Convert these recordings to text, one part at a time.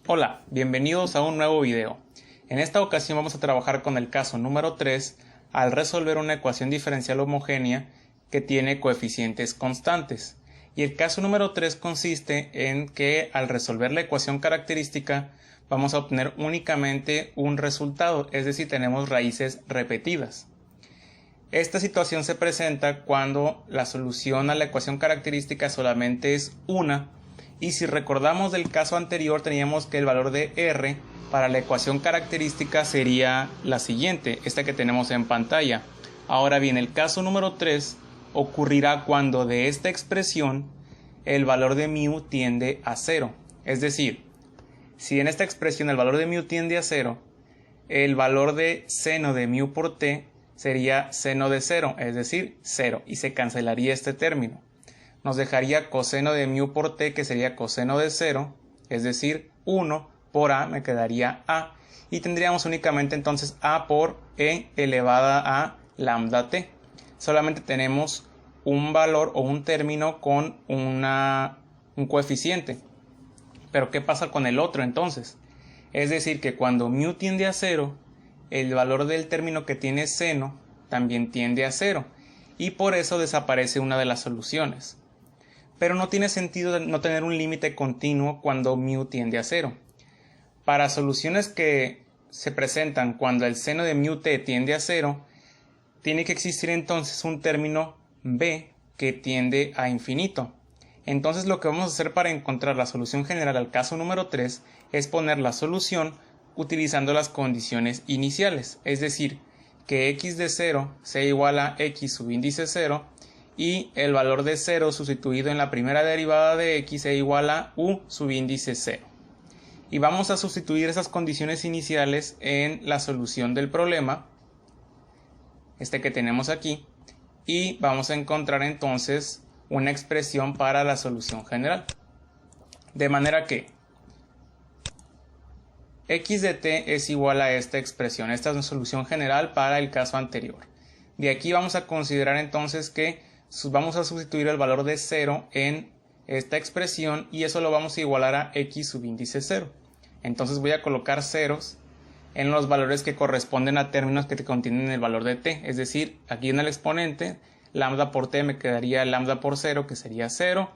Hola, bienvenidos a un nuevo video. En esta ocasión vamos a trabajar con el caso número 3 al resolver una ecuación diferencial homogénea que tiene coeficientes constantes. Y el caso número 3 consiste en que al resolver la ecuación característica vamos a obtener únicamente un resultado, es decir, tenemos raíces repetidas. Esta situación se presenta cuando la solución a la ecuación característica solamente es una. Y si recordamos del caso anterior teníamos que el valor de R para la ecuación característica sería la siguiente, esta que tenemos en pantalla. Ahora bien, el caso número 3 ocurrirá cuando de esta expresión el valor de mu tiende a 0. Es decir, si en esta expresión el valor de mu tiende a 0, el valor de seno de mu por t sería seno de 0, es decir, 0, y se cancelaría este término. Nos dejaría coseno de mu por t, que sería coseno de 0, es decir, 1 por a me quedaría a, y tendríamos únicamente entonces a por e elevada a lambda t. Solamente tenemos un valor o un término con un coeficiente. Pero ¿qué pasa con el otro entonces? Es decir, que cuando mu tiende a 0, el valor del término que tiene seno también tiende a 0, y por eso desaparece una de las soluciones. Pero no tiene sentido no tener un límite continuo cuando mu tiende a 0. Para soluciones que se presentan cuando el seno de mu t tiende a 0, tiene que existir entonces un término b que tiende a infinito. Entonces lo que vamos a hacer para encontrar la solución general al caso número 3 es poner la solución utilizando las condiciones iniciales, es decir, que x de 0 sea igual a x subíndice 0 y el valor de 0 sustituido en la primera derivada de x sea igual a u subíndice 0. Y vamos a sustituir esas condiciones iniciales en la solución del problema, este que tenemos aquí, y vamos a encontrar entonces una expresión para la solución general. De manera que x de t es igual a esta expresión. Esta es una solución general para el caso anterior. De aquí vamos a considerar entonces que vamos a sustituir el valor de 0 en esta expresión y eso lo vamos a igualar a x subíndice 0. Entonces voy a colocar ceros en los valores que corresponden a términos que contienen el valor de t. Es decir, aquí en el exponente, lambda por t me quedaría lambda por 0, que sería 0.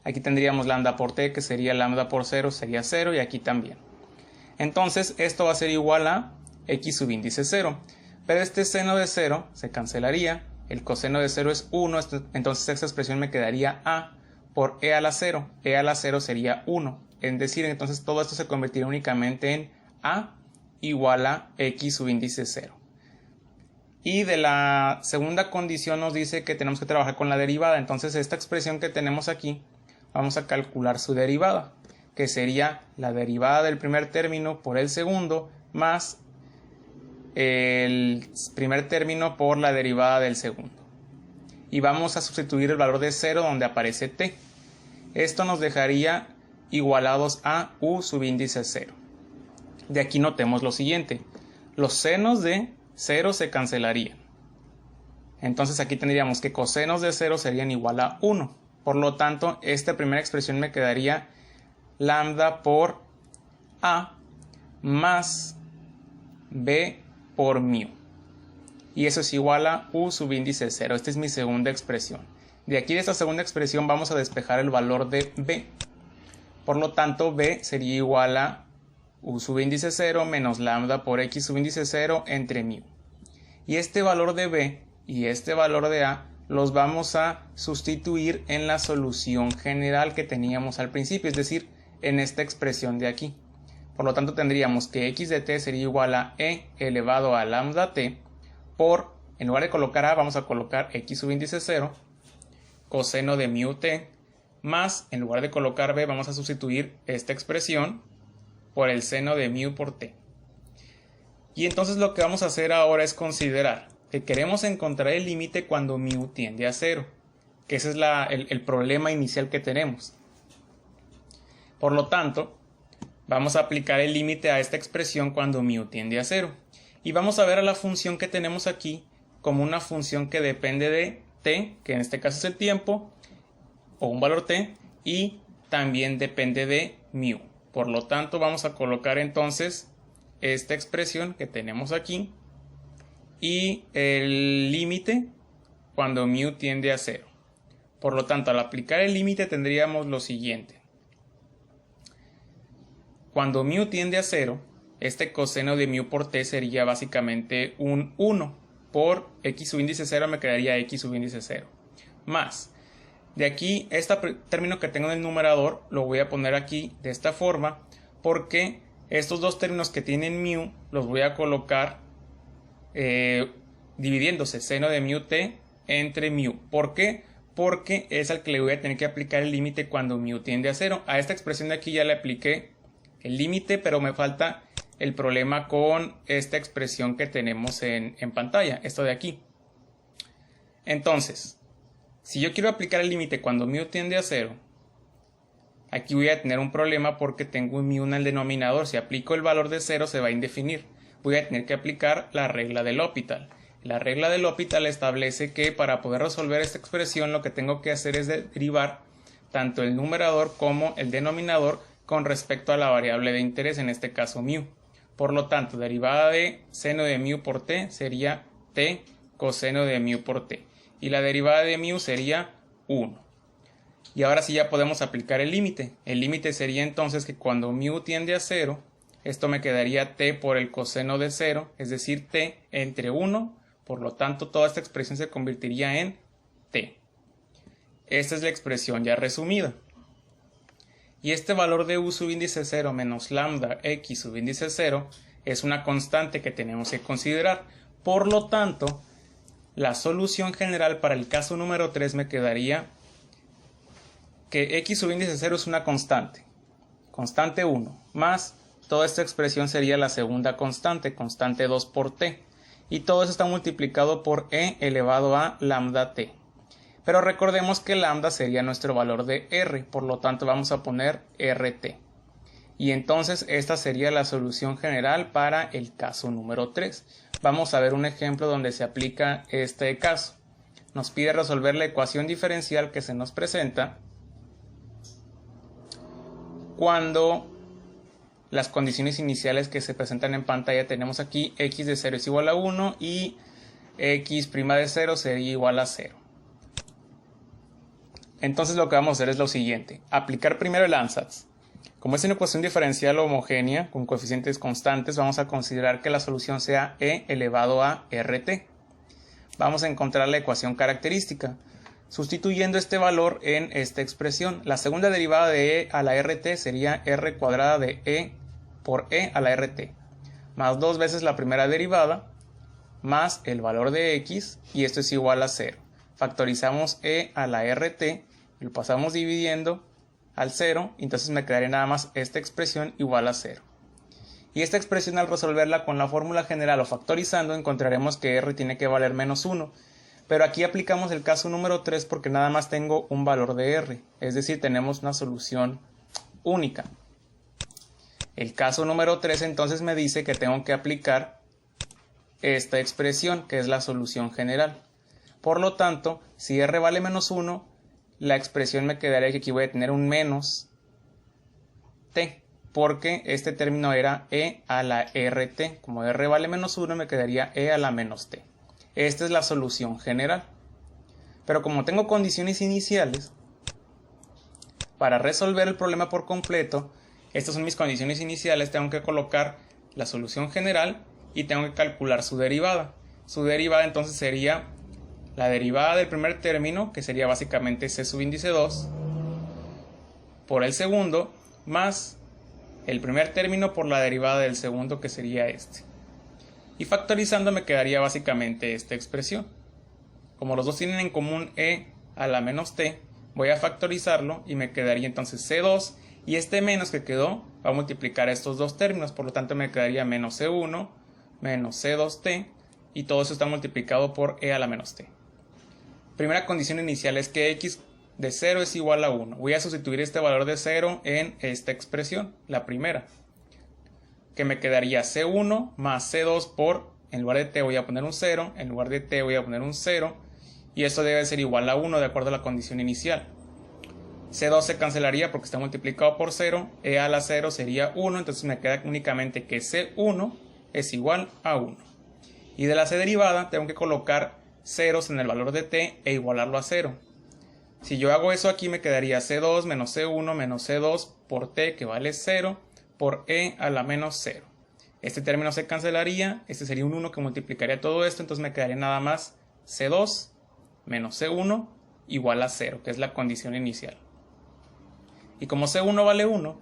Aquí tendríamos lambda por t, que sería lambda por 0, sería 0, y aquí también. Entonces esto va a ser igual a x subíndice 0. Pero este seno de 0 se cancelaría. El coseno de 0 es 1, entonces esta expresión me quedaría a por e a la 0. E a la 0 sería 1. Es decir, entonces todo esto se convertiría únicamente en a igual a x subíndice 0. Y de la segunda condición nos dice que tenemos que trabajar con la derivada. Entonces esta expresión que tenemos aquí, vamos a calcular su derivada, que sería la derivada del primer término por el segundo más el primer término por la derivada del segundo. Y vamos a sustituir el valor de 0 donde aparece t. Esto nos dejaría igualados a u subíndice 0. De aquí notemos lo siguiente. Los senos de 0 se cancelarían. Entonces aquí tendríamos que cosenos de 0 serían igual a 1. Por lo tanto, esta primera expresión me quedaría lambda por a más b por mu. Y eso es igual a u subíndice 0. Esta es mi segunda expresión. De aquí de esta segunda expresión vamos a despejar el valor de b. Por lo tanto, b sería igual a u subíndice 0 menos lambda por x subíndice 0 entre mu. Y este valor de b y este valor de a los vamos a sustituir en la solución general que teníamos al principio, es decir, en esta expresión de aquí. Por lo tanto tendríamos que x de t sería igual a e elevado a lambda t por, en lugar de colocar a, vamos a colocar x subíndice 0, coseno de mu t, más, en lugar de colocar b, vamos a sustituir esta expresión por el seno de mu por t. Y entonces lo que vamos a hacer ahora es considerar que queremos encontrar el límite cuando mu tiende a 0, que ese es el problema inicial que tenemos. Por lo tanto, vamos a aplicar el límite a esta expresión cuando mu tiende a 0. Y vamos a ver a la función que tenemos aquí como una función que depende de t, que en este caso es el tiempo, o un valor t, y también depende de mu. Por lo tanto, vamos a colocar entonces esta expresión que tenemos aquí y el límite cuando mu tiende a 0. Por lo tanto, al aplicar el límite tendríamos lo siguiente. Cuando mu tiende a 0, este coseno de mu por t sería básicamente un 1. Por x subíndice 0 me quedaría x subíndice 0. Más, de aquí, este término que tengo en el numerador lo voy a poner aquí de esta forma, porque estos dos términos que tienen mu los voy a colocar dividiéndose seno de mu t entre mu. ¿Por qué? Porque es al que le voy a tener que aplicar el límite cuando mu tiende a 0. A esta expresión de aquí ya le apliqué el límite, pero me falta el problema con esta expresión que tenemos en pantalla, esto de aquí. Entonces, si yo quiero aplicar el límite cuando mu tiende a 0, aquí voy a tener un problema porque tengo un mu en el denominador. Si aplico el valor de 0 se va a indefinir. Voy a tener que aplicar la regla del L'Hopital. La regla del L'Hopital establece que para poder resolver esta expresión lo que tengo que hacer es derivar tanto el numerador como el denominador con respecto a la variable de interés, en este caso mu. Por lo tanto, derivada de seno de mu por t sería t coseno de mu por t. Y la derivada de mu sería 1. Y ahora sí ya podemos aplicar el límite. El límite sería entonces que cuando mu tiende a 0, esto me quedaría t por el coseno de 0, es decir, t entre 1. Por lo tanto, toda esta expresión se convertiría en t. Esta es la expresión ya resumida. Y este valor de u subíndice 0 menos lambda x subíndice 0 es una constante que tenemos que considerar. Por lo tanto, la solución general para el caso número 3 me quedaría que x subíndice 0 es una constante 1, más toda esta expresión sería la segunda constante 2 por t. Y todo eso está multiplicado por e elevado a lambda t. Pero recordemos que lambda sería nuestro valor de r, por lo tanto vamos a poner rt. Y entonces esta sería la solución general para el caso número 3. Vamos a ver un ejemplo donde se aplica este caso. Nos pide resolver la ecuación diferencial que se nos presenta cuando las condiciones iniciales que se presentan en pantalla tenemos aquí x de 0 es igual a 1 y x' de 0 sería igual a 0. Entonces lo que vamos a hacer es lo siguiente, aplicar primero el ansatz. Como es una ecuación diferencial homogénea con coeficientes constantes, vamos a considerar que la solución sea e elevado a rt. Vamos a encontrar la ecuación característica, sustituyendo este valor en esta expresión. La segunda derivada de e a la rt sería r cuadrada de e por e a la rt, más 2 veces la primera derivada, más el valor de x, y esto es igual a 0. Factorizamos e a la rt, lo pasamos dividiendo al 0, entonces me quedaría nada más esta expresión igual a 0. Y esta expresión al resolverla con la fórmula general o factorizando encontraremos que r tiene que valer menos 1. Pero aquí aplicamos el caso número 3 porque nada más tengo un valor de r, es decir, tenemos una solución única. El caso número 3 entonces me dice que tengo que aplicar esta expresión, que es la solución general. Por lo tanto, si r vale menos 1, la expresión me quedaría que aquí voy a tener un menos t, porque este término era e a la rt. Como r vale menos 1, me quedaría e a la menos t. Esta es la solución general. Pero como tengo condiciones iniciales, para resolver el problema por completo, estas son mis condiciones iniciales, tengo que colocar la solución general y tengo que calcular su derivada. Su derivada entonces sería la derivada del primer término, que sería básicamente c subíndice 2, por el segundo, más el primer término por la derivada del segundo, que sería este. Y factorizando me quedaría básicamente esta expresión. Como los dos tienen en común e a la menos t, voy a factorizarlo y me quedaría entonces c2, y este menos que quedó va a multiplicar estos dos términos, por lo tanto me quedaría menos c1 menos c2t, y todo eso está multiplicado por e a la menos t. Primera condición inicial es que x de 0 es igual a 1. Voy a sustituir este valor de 0 en esta expresión, la primera, que me quedaría c1 más c2 por, en lugar de t voy a poner un 0, en lugar de t voy a poner un 0, y esto debe ser igual a 1 de acuerdo a la condición inicial. C2 se cancelaría porque está multiplicado por 0, e a la 0 sería 1, entonces me queda únicamente que C1 es igual a 1. Y de la C derivada tengo que colocar ceros en el valor de t e igualarlo a 0. Si yo hago eso aquí me quedaría C2 menos C1 menos C2 por t, que vale 0, por e a la menos 0. Este término se cancelaría, este sería un 1 que multiplicaría todo esto, entonces me quedaría nada más C2 menos C1 igual a 0, que es la condición inicial. Y como C1 vale 1,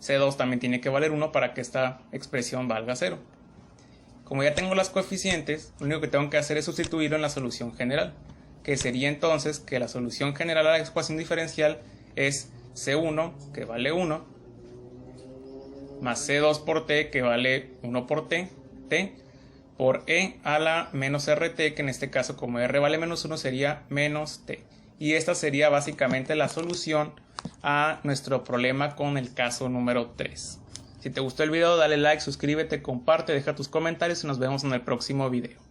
C2 también tiene que valer 1 para que esta expresión valga 0. Como ya tengo las coeficientes, lo único que tengo que hacer es sustituirlo en la solución general, que sería entonces que la solución general a la ecuación diferencial es C1, que vale 1, más C2 por t, que vale 1 por t, por e a la menos rt, que en este caso como r vale menos 1 sería menos t. Y esta sería básicamente la solución a nuestro problema con el caso número 3. Si te gustó el video, dale like, suscríbete, comparte, deja tus comentarios y nos vemos en el próximo video.